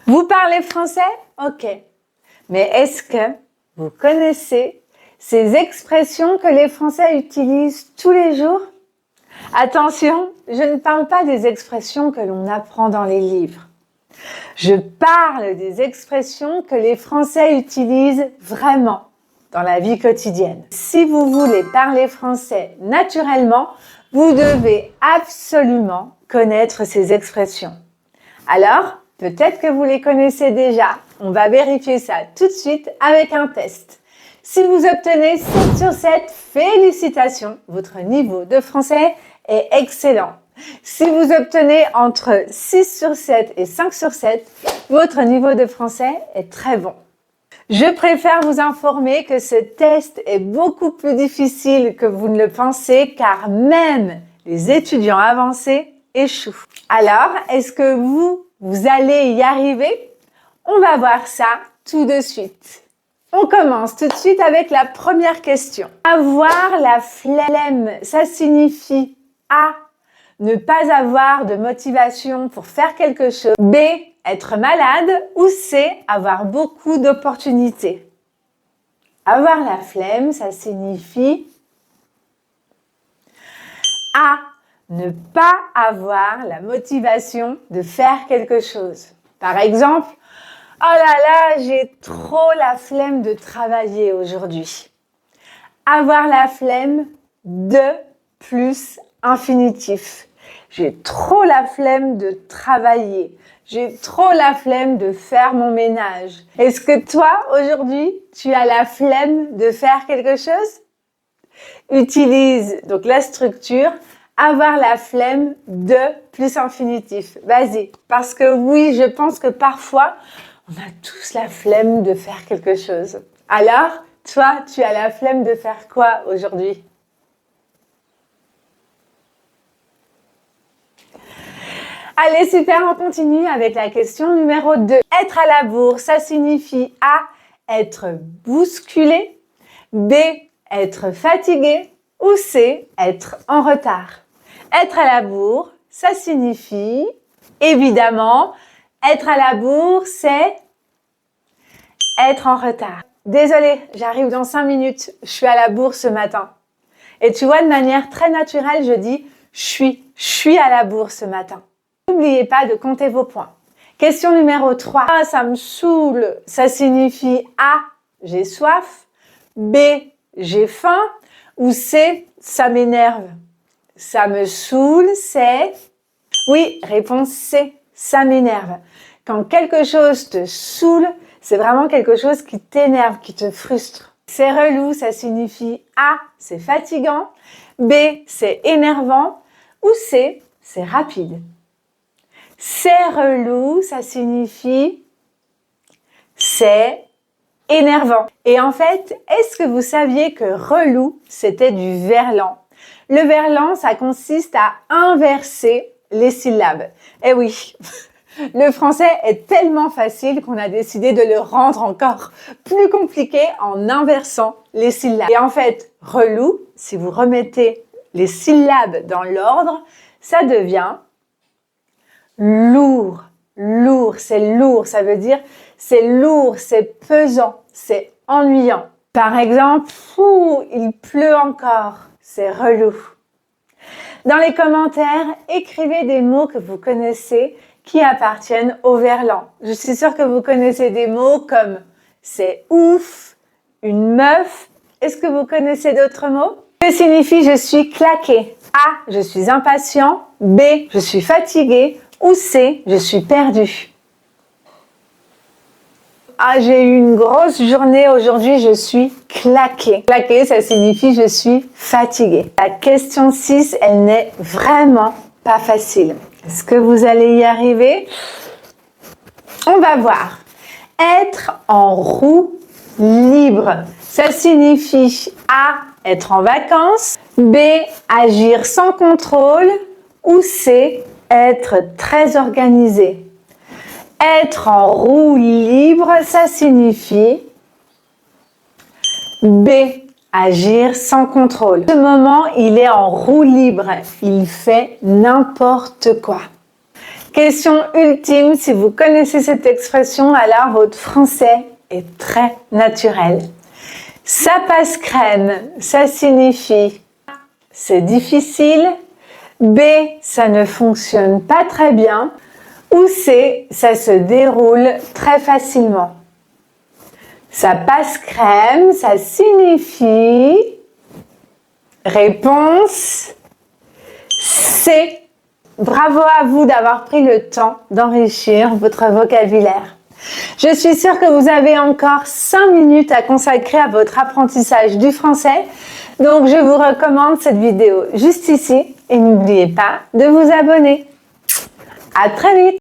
Vous parlez français? Ok. Mais est-ce que vous connaissez ces expressions que les Français utilisent tous les jours? Attention, je ne parle pas des expressions que l'on apprend dans les livres. Je parle des expressions que les Français utilisent vraiment dans la vie quotidienne. Si vous voulez parler français naturellement, vous devez absolument connaître ces expressions. Alors, peut-être que vous les connaissez déjà. On va vérifier ça tout de suite avec un test. Si vous obtenez 7 sur 7, félicitations, votre niveau de français est excellent. Si vous obtenez entre 6 sur 7 et 5 sur 7, votre niveau de français est très bon. Je préfère vous informer que ce test est beaucoup plus difficile que vous ne le pensez car même les étudiants avancés échouent. Alors, est-ce que vous allez y arriver? On va voir ça tout de suite. On commence tout de suite avec la première question. Avoir la flemme, ça signifie A. Ne pas avoir de motivation pour faire quelque chose. B. Être malade. Ou C. Avoir beaucoup d'opportunités. Avoir la flemme, ça signifie A. Ne pas avoir la motivation de faire quelque chose. Par exemple, oh là là, j'ai trop la flemme de travailler aujourd'hui. Avoir la flemme de plus infinitif. J'ai trop la flemme de travailler. J'ai trop la flemme de faire mon ménage. Est-ce que toi, aujourd'hui, tu as la flemme de faire quelque chose? Utilise donc la structure avoir la flemme de plus infinitif. Vas-y, parce que oui, je pense que parfois, on a tous la flemme de faire quelque chose. Alors, toi, tu as la flemme de faire quoi aujourd'hui? Allez, super, on continue avec la question numéro 2. Être à la bourre, ça signifie A. Être bousculé. B. Être fatigué. Ou C. Être en retard. Être à la bourre, ça signifie, évidemment, être à la bourre, c'est être en retard. Désolée, j'arrive dans 5 minutes, je suis à la bourre ce matin. Et tu vois, de manière très naturelle, je dis je suis à la bourre ce matin. N'oubliez pas de compter vos points. Question numéro 3. A, ça me saoule, ça signifie A, j'ai soif. B, j'ai faim. Ou C, ça m'énerve. Ça me saoule, c'est... Oui, réponse C, ça m'énerve. Quand quelque chose te saoule, c'est vraiment quelque chose qui t'énerve, qui te frustre. C'est relou, ça signifie A, c'est fatigant. B, c'est énervant. Ou C, c'est rapide. C'est relou, ça signifie c'est énervant. Et en fait, est-ce que vous saviez que relou, c'était du verlan? Le verlan, ça consiste à inverser les syllabes. Eh oui, le français est tellement facile qu'on a décidé de le rendre encore plus compliqué en inversant les syllabes. Et en fait, relou, si vous remettez les syllabes dans l'ordre, ça devient lourd. Lourd, c'est lourd, ça veut dire c'est lourd, c'est pesant, c'est ennuyant. Par exemple, il pleut encore, c'est relou. Dans les commentaires, écrivez des mots que vous connaissez qui appartiennent au verlan. Je suis sûre que vous connaissez des mots comme c'est ouf, une meuf. Est-ce que vous connaissez d'autres mots? Que signifie je suis claqué? A, je suis impatient. B, je suis fatigué. Ou C, je suis perdu. Ah, j'ai eu une grosse journée aujourd'hui, je suis claquée. Claquée, ça signifie je suis fatiguée. La question 6, elle n'est vraiment pas facile. Est-ce que vous allez y arriver? On va voir. Être en roue libre, ça signifie A, être en vacances. B, agir sans contrôle. Ou C, être très organisé. Être en roue libre, ça signifie B, agir sans contrôle. En ce moment, il est en roue libre. Il fait n'importe quoi. Question ultime, si vous connaissez cette expression, alors votre français est très naturel. Ça passe crème, ça signifie c'est difficile. B, ça ne fonctionne pas très bien. Ou C, ça se déroule très facilement. Ça passe crème, ça signifie... Réponse C. Bravo à vous d'avoir pris le temps d'enrichir votre vocabulaire. Je suis sûre que vous avez encore 5 minutes à consacrer à votre apprentissage du français. Donc, je vous recommande cette vidéo juste ici et n'oubliez pas de vous abonner. À très vite!